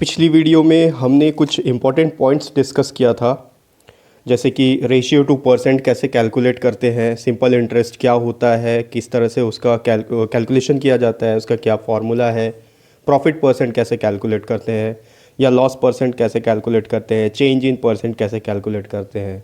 पिछली वीडियो में हमने कुछ इम्पॉर्टेंट पॉइंट्स डिस्कस किया था, जैसे कि रेशियो टू परसेंट कैसे कैलकुलेट करते हैं, सिंपल इंटरेस्ट क्या होता है, किस तरह से उसका कैलकुलेशन किया जाता है, उसका क्या फार्मूला है, प्रॉफिट परसेंट कैसे कैलकुलेट करते हैं या लॉस परसेंट कैसे कैलकुलेट करते हैं, चेंज इन परसेंट कैसे कैलकुलेट करते हैं।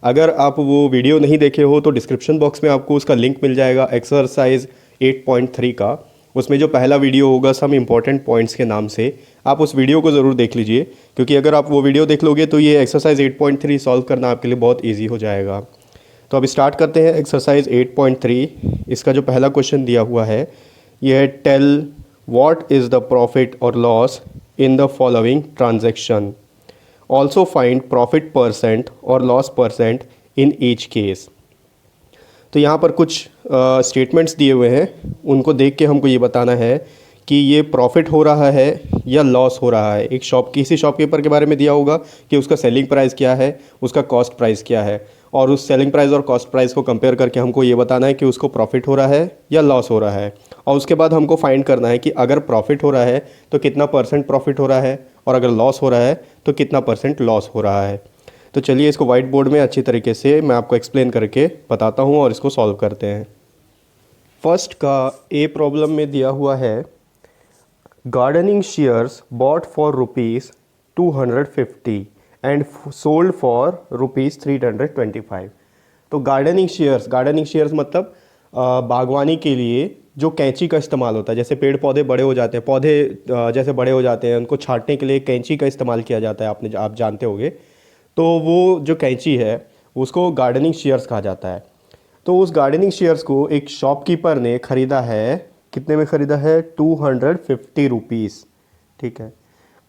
अगर आप वो वीडियो नहीं देखे हो तो डिस्क्रिप्शन बॉक्स में आपको उसका लिंक मिल जाएगा एक्सरसाइज 8.3 का। उसमें जो पहला वीडियो होगा सम इम्पॉर्टेंट पॉइंट्स के नाम से, आप उस वीडियो को ज़रूर देख लीजिए, क्योंकि अगर आप वो वीडियो देख लोगे तो ये एक्सरसाइज 8.3 सॉल्व करना आपके लिए बहुत इजी हो जाएगा। तो अब स्टार्ट करते हैं एक्सरसाइज 8.3। इसका जो पहला क्वेश्चन दिया हुआ है ये है, tell what is the profit और loss in the following transaction, also find profit percent और loss percent in each case. तो यहाँ पर कुछ स्टेटमेंट्स दिए हुए हैं, उनको देख के हमको ये बताना है कि ये प्रॉफिट हो रहा है या लॉस हो रहा है। एक किसी शॉपकीपर के बारे में दिया होगा कि उसका सेलिंग प्राइस क्या है, उसका कॉस्ट प्राइस क्या है, और उस सेलिंग प्राइस और कॉस्ट प्राइस को कंपेयर करके हमको ये बताना है कि उसको प्रॉफिट हो रहा है या लॉस हो रहा है। और उसके बाद हमको फाइंड करना है कि अगर प्रॉफिट हो रहा है तो कितना परसेंट प्रॉफिट हो रहा है, और अगर लॉस हो रहा है तो कितना परसेंट लॉस हो रहा है। तो चलिए इसको वाइट बोर्ड में अच्छी तरीके से मैं आपको एक्सप्लेन करके बताता हूँ और इसको सॉल्व करते हैं। फर्स्ट का ए प्रॉब्लम में दिया हुआ है, gardening shares bot for ₹250 and sold for ₹325। तो गार्डनिंग शेयर्स मतलब बागवानी के लिए जो कैंची का इस्तेमाल होता है। जैसे पेड़ पौधे बड़े हो जाते हैं, जैसे बड़े हो जाते हैं, उनको छांटने के लिए कैंची का इस्तेमाल किया जाता है, आप जानते होंगे। तो वो जो कैंची है उसको गार्डनिंग शेयर्स कहा जाता है। तो उस गार्डनिंग शेयर्स को एक शॉपकीपर ने ख़रीदा है, कितने में ख़रीदा है? ₹250। ठीक है।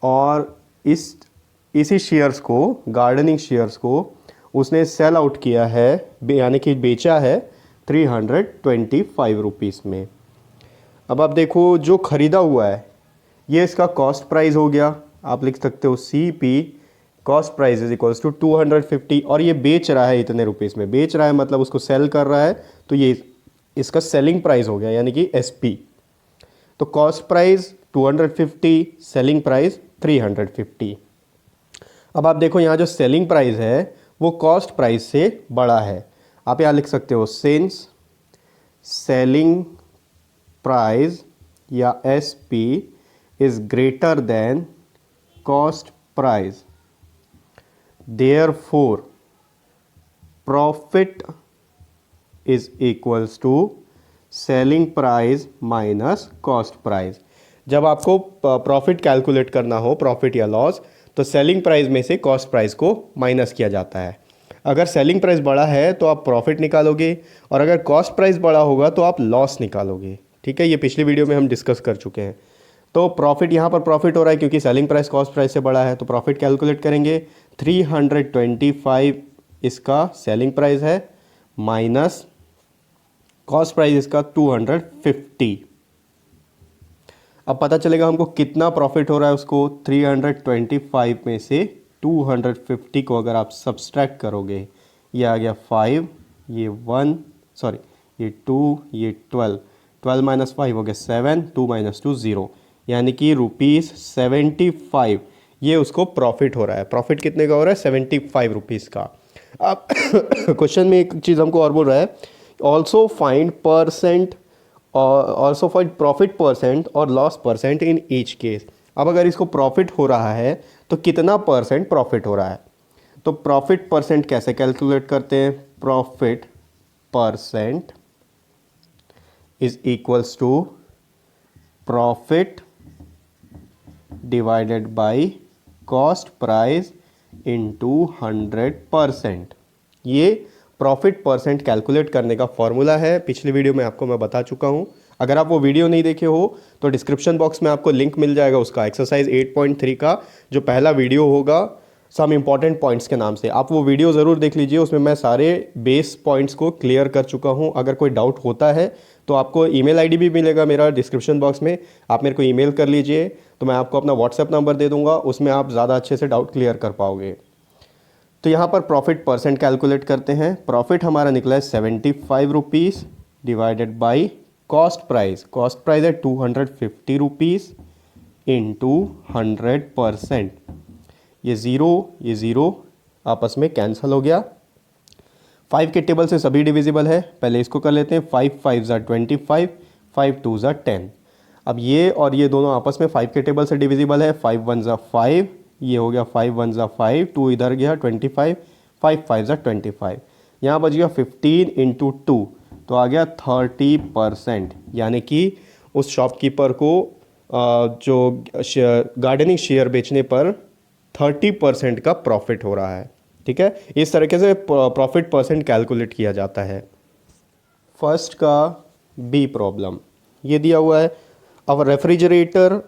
और इसी शेयर्स को, गार्डनिंग शेयर्स को उसने सेल आउट किया है, यानी कि बेचा है ₹325 में। अब आप देखो, जो ख़रीदा हुआ है ये इसका कॉस्ट प्राइस हो गया। आप लिख सकते हो CP cost price is equals to 250, और ये बेच रहा है इतने रुपीस में। बेच रहा है मतलब उसको सेल कर रहा है, तो ये इसका सेलिंग प्राइस हो गया, यानी कि SP। तो कॉस्ट प्राइस 250, सेलिंग प्राइस 350। अब आप देखो यहाँ जो सेलिंग प्राइस है वो कॉस्ट प्राइस से बड़ा है। आप यहाँ लिख सकते हो सिंस सेलिंग प्राइस या SP is greater than cost price, therefore profit is equals to selling price minus cost price। जब आपको प्रॉफिट कैलकुलेट करना हो, प्रॉफिट या लॉस, तो सेलिंग प्राइस में से कॉस्ट प्राइस को माइनस किया जाता है। अगर सेलिंग प्राइस बड़ा है तो आप प्रॉफिट निकालोगे, और अगर कॉस्ट प्राइस बड़ा होगा तो आप लॉस निकालोगे। ठीक है, ये पिछली वीडियो में हम डिस्कस कर चुके हैं। तो प्रॉफिट, यहाँ पर प्रॉफिट हो रहा है क्योंकि सेलिंग प्राइस कॉस्ट प्राइस से बड़ा है, तो प्रॉफिट कैलकुलेट करेंगे। 325 इसका सेलिंग प्राइस है, माइनस कॉस्ट प्राइस इसका 250। अब पता चलेगा हमको कितना प्रॉफिट हो रहा है उसको। 325 में से 250 को अगर आप सब्सट्रैक्ट करोगे, ये आ गया 5, ये 1, सॉरी ये 2, ये 12 माइनस 5 हो गया 7, 2 माइनस 2 0, यानी कि ₹75। ये उसको प्रॉफिट हो रहा है। प्रॉफिट कितने का हो रहा है? ₹75 का। अब क्वेश्चन में एक चीज़ हमको और बोल रहा है, ऑल्सो फाइंड प्रॉफिट परसेंट और loss percent in each case. अब अगर इसको प्रॉफिट हो रहा है तो कितना परसेंट प्रॉफिट हो रहा है? तो प्रॉफिट परसेंट कैसे कैलकुलेट करते हैं? Profit percent is equals to profit divided by cost price into 100%। ये प्रॉफिट परसेंट कैलकुलेट करने का फॉर्मूला है। पिछली वीडियो में आपको मैं बता चुका हूँ। अगर आप वो वीडियो नहीं देखे हो तो डिस्क्रिप्शन बॉक्स में आपको लिंक मिल जाएगा उसका, एक्सरसाइज 8.3 का जो पहला वीडियो होगा सम इम्पॉर्टेंट पॉइंट्स के नाम से। आप वो वीडियो ज़रूर देख लीजिए, उसमें मैं सारे बेस पॉइंट्स को क्लियर कर चुका हूँ। अगर कोई डाउट होता है तो आपको ईमेल आईडी भी मिलेगा मेरा डिस्क्रिप्शन बॉक्स में, आप मेरे को ईमेल कर लीजिए, तो मैं आपको अपना व्हाट्सएप नंबर दे दूंगा, उसमें आप ज़्यादा अच्छे से डाउट क्लियर कर पाओगे। तो यहाँ पर प्रॉफिट परसेंट कैलकुलेट करते हैं। प्रॉफिट हमारा निकला है ₹75 डिवाइडेड बाई कॉस्ट प्राइस है ₹250 इंटू 100%। ये ज़ीरो आपस में कैंसिल हो गया। 5 के टेबल से सभी डिविजिबल है, पहले इसको कर लेते हैं। 5 5 ज़ा 25, 5 2 ज़ा 10। अब ये और ये दोनों आपस में 5 के टेबल से डिविजिबल है। 5 1 ज़ा 5, ये हो गया 5 1 ज़ा 5, 2 इधर गया 25, 5 5 ज़ा 25। यहाँ बच गया 15 इंटू 2, तो आ गया 30%। यानी कि उस शॉपकीपर को जो गार्डनिंग शेयर बेचने पर 30% का प्रॉफिट हो रहा है। ठीक है, इस तरीके से प्रॉफिट परसेंट कैलकुलेट किया जाता है। फर्स्ट का बी प्रॉब्लम ये दिया हुआ है, अवर रेफ्रिजरेटर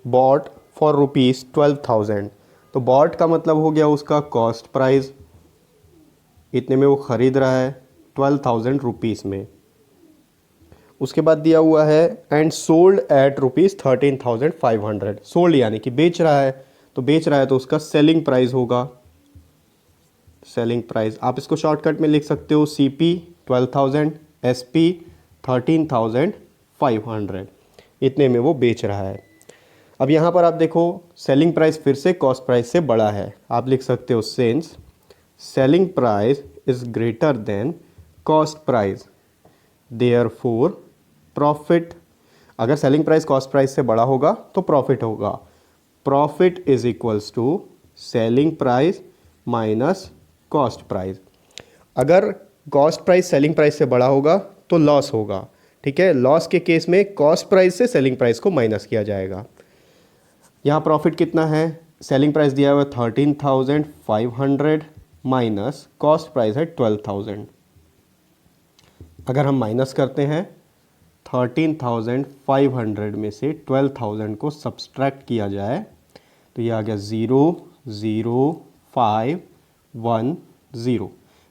बॉट फॉर ₹12,000। तो बॉट का मतलब हो गया उसका कॉस्ट प्राइस, इतने में वो ख़रीद रहा है 12,000 रुपीज़ में। उसके बाद दिया हुआ है एंड सोल्ड एट ₹13,500। सोल्ड यानी कि बेच रहा है, तो बेच रहा है तो उसका सेलिंग प्राइस होगा। सेलिंग प्राइस आप इसको शॉर्टकट में लिख सकते हो, CP 12,000, SP 13,500, इतने में वो बेच रहा है। अब यहाँ पर आप देखो सेलिंग प्राइस फिर से कॉस्ट प्राइस से बड़ा है, आप लिख सकते हो since selling price is greater than cost price therefore profit. अगर सेलिंग प्राइस कॉस्ट प्राइस से बड़ा होगा तो प्रॉफिट होगा। Profit is equals to selling price minus cost price. अगर कॉस्ट प्राइस सेलिंग प्राइस से बड़ा होगा तो लॉस होगा। ठीक है, लॉस के केस में कॉस्ट प्राइस से सेलिंग प्राइस को माइनस किया जाएगा। यहाँ प्रॉफिट कितना है, सेलिंग प्राइस दिया हुआ है 13,500 माइनस कॉस्ट प्राइस है 12,000। अगर हम माइनस करते हैं 13,500 में से 12,000 को सब्सट्रैक्ट किया जाए तो ये आ गया 0,0,5,1,0,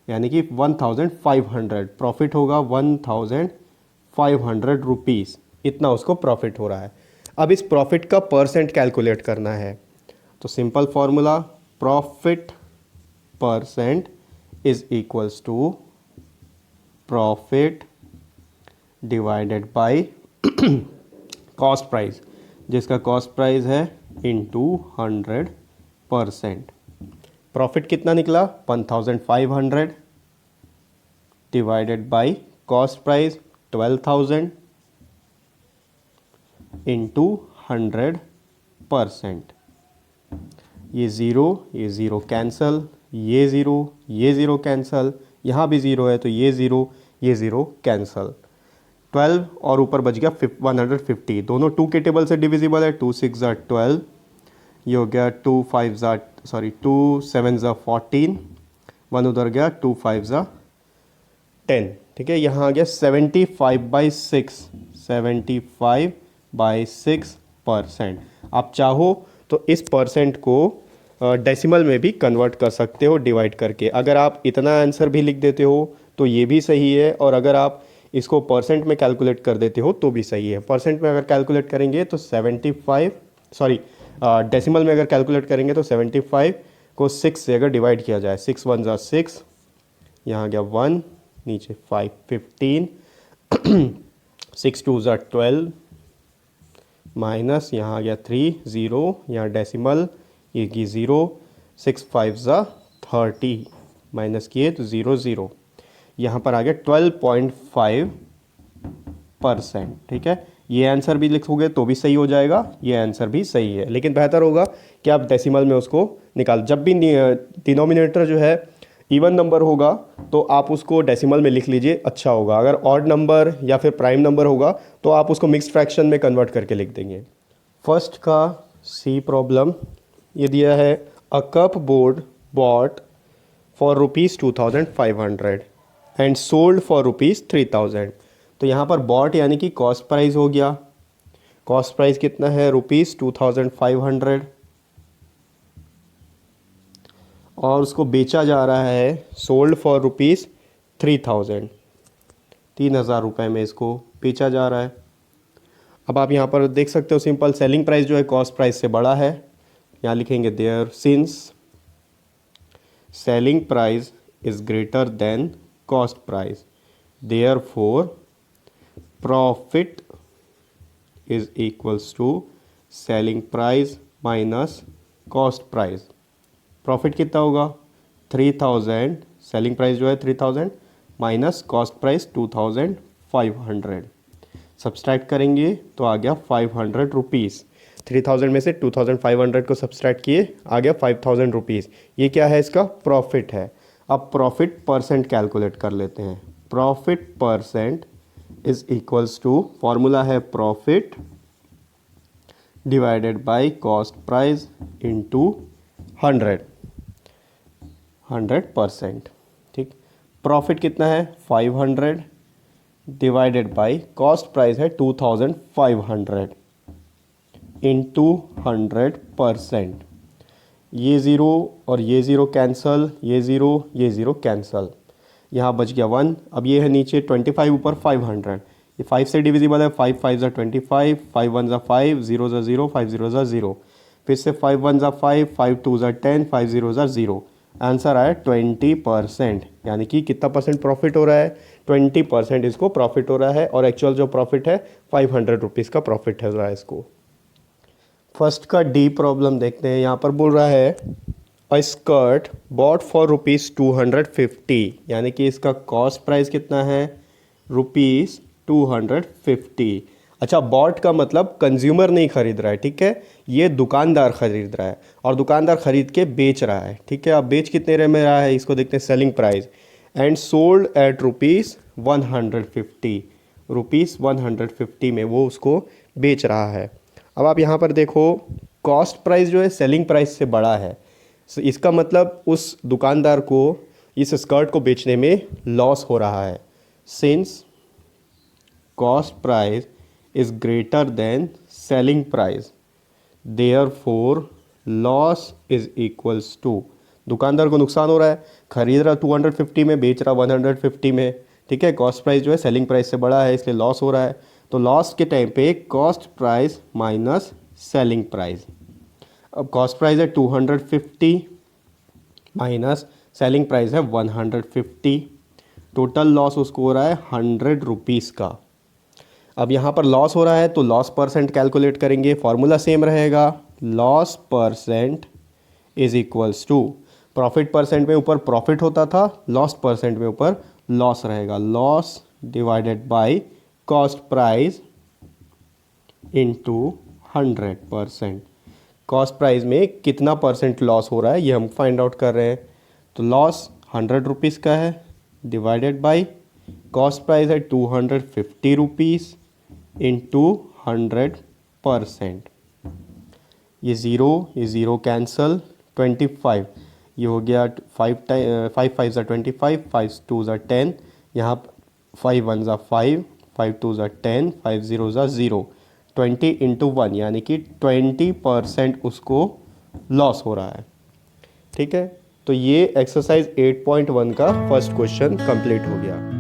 यानी कि 1,500 प्रॉफिट होगा। 1,500 रुपीज़ इतना उसको प्रॉफिट हो रहा है। अब इस प्रॉफिट का परसेंट कैलकुलेट करना है, तो simple formula profit percent is equals to profit divided by cost price, जिसका कॉस्ट प्राइस है इंटू 100%। प्रॉफिट कितना निकला 1,500 divided by cost price 12,000 into 100%। ये ज़ीरो कैंसल, ये ज़ीरो कैंसल, यहाँ भी ज़ीरो है तो ये ज़ीरो कैंसल। 12 और ऊपर बच गया 150, दोनों 2 के टेबल से डिविजिबल है। 2 6 ज़ा 12, ये हो गया 2 7 ज़ा 14, 1 उधर गया 2 5 ज़ा 10। ठीक है, यहाँ आ गया 75/6% आप चाहो तो इस परसेंट को डेसिमल में भी कन्वर्ट कर सकते हो डिवाइड करके। अगर आप इतना आंसर भी लिख देते हो तो ये भी सही है, और अगर आप इसको परसेंट में कैलकुलेट कर देते हो तो भी सही है। परसेंट में अगर कैलकुलेट करेंगे तो डेसिमल में अगर कैलकुलेट करेंगे तो 75 को 6 से अगर डिवाइड किया जाए, 6 1 ज़ा 6, यहाँ गया 1, नीचे 5 15, 6 2 ज़ा 12 माइनस यहाँ आ गया 3 0, यहाँ डेसिमल ये की 0, 6 5 ज़ा 30 माइनस किए तो 0, यहाँ पर आ गया 12.5%। ठीक है, ये आंसर भी लिखोगे तो भी सही हो जाएगा, ये आंसर भी सही है, लेकिन बेहतर होगा कि आप डेसिमल में उसको निकाल। जब भी डिनोमिनेटर जो है इवन नंबर होगा तो आप उसको डेसिमल में लिख लीजिए, अच्छा होगा। अगर ऑड नंबर या फिर प्राइम नंबर होगा तो आप उसको मिक्स्ड फ्रैक्शन में कन्वर्ट करके लिख देंगे। फर्स्ट का सी प्रॉब्लम ये दिया है, a cupboard bought for ₹2,500 and sold for ₹3,000। तो यहाँ पर बॉट यानी कि कॉस्ट प्राइस हो गया। कॉस्ट प्राइस कितना है ₹2,500, और उसको बेचा जा रहा है सोल्ड फॉर ₹3,000, 3,000 रुपये में इसको बेचा जा रहा है। अब आप यहाँ पर देख सकते हो सिंपल सेलिंग प्राइस जो है कॉस्ट प्राइस से बड़ा है, यहाँ लिखेंगे there since selling price is greater than cost price therefore profit is equals to selling price minus cost price. Profit कितना होगा 3000, सेलिंग प्राइस जो है 3000 माइनस कॉस्ट प्राइस 2500। सब्सट्रैक्ट करेंगे तो आ गया 500 रुपीज़। 3000 में से 2500 को सब्सट्रैक्ट किए, आ गया 5000 रुपीज़। ये क्या है, इसका प्रॉफिट है। अब प्रॉफिट परसेंट कैलकुलेट कर लेते हैं। Profit percent is equals to, formula है profit divided by cost price into 100%। ठीक, प्रॉफिट कितना है 500 डिवाइडेड बाय कॉस्ट प्राइस है 2500 इंटू 100%। ये ज़ीरो और ये ज़ीरो कैंसल, ये ज़ीरो कैंसल, यहाँ बच गया 1। अब ये है नीचे 25 ऊपर 500, ये 5 से डिविजिबल है, 5 5 ज़ा 25, 5 1 ज़ा 5, 0 ज़ा 0, 5 0 ज़ा 0, फिर से 5 1 ज़ा 5, 5 2 ज़ा 10, 5 0 ज़ा 0। आंसर आया 20%। यानी कि कितना परसेंट प्रॉफिट हो रहा है 20% इसको प्रॉफिट हो रहा है, और एक्चुअल जो प्रॉफिट है 500 रुपीज़ का प्रॉफिट हो रहा है इसको। फर्स्ट का डी प्रॉब्लम देखते हैं। यहाँ पर बोल रहा है अ स्कर्ट बॉट फॉर ₹250, यानी कि इसका कॉस्ट प्राइस कितना है ₹250। अच्छा, बॉट का मतलब कंज्यूमर नहीं खरीद रहा है, ठीक है, ये दुकानदार खरीद रहा है, और दुकानदार खरीद के बेच रहा है। ठीक है, अब बेच कितने में रहा है इसको देखते हैं, selling price, and sold at ₹150, ₹150 में वो उसको बेच रहा है। अब आप यहाँ पर देखो, कॉस्ट प्राइस जो है सेलिंग प्राइस से बड़ा है, इसका मतलब उस दुकानदार को इस स्कर्ट को बेचने में लॉस हो रहा है। Since cost price is greater than selling price, therefore loss is equals to, दुकानदार को नुकसान हो रहा है, खरीद रहा 250 में, बेच रहा 150 में। ठीक है, कॉस्ट प्राइस जो है सेलिंग प्राइस से बड़ा है, इसलिए लॉस हो रहा है। तो लॉस के टाइम पे cost price minus selling price. अब कॉस्ट प्राइस है 250 माइनस सेलिंग प्राइस है 150, टोटल लॉस उसको हो रहा है 100 रुपीज़ का। अब यहाँ पर लॉस हो रहा है तो लॉस परसेंट कैलकुलेट करेंगे, फॉर्मूला सेम रहेगा, loss percent is equals to, profit percent में ऊपर प्रॉफिट होता था, लॉस परसेंट में ऊपर लॉस रहेगा, loss divided by cost price into 100%। Cost price में कितना परसेंट लॉस हो रहा है ये हम फाइंड आउट कर रहे हैं। तो लॉस 100 रुपीज़ का है, डिवाइडेड बाय कॉस्ट प्राइस है 250 रुपीज़ इंटू 100%। ये ज़ीरो कैंसल, 25 ये हो गया 5 5 ज़ा 25, 5 2 ज़ा 10, यहाँ 5 1 ज़ा 5, 5 2 ज़ा 10, 5 0 ज़ा 0, 20 इंटू 1, यानी कि 20% उसको लॉस हो रहा है। ठीक है, तो ये एक्सरसाइज 8.1 का फर्स्ट क्वेश्चन कंप्लीट हो गया।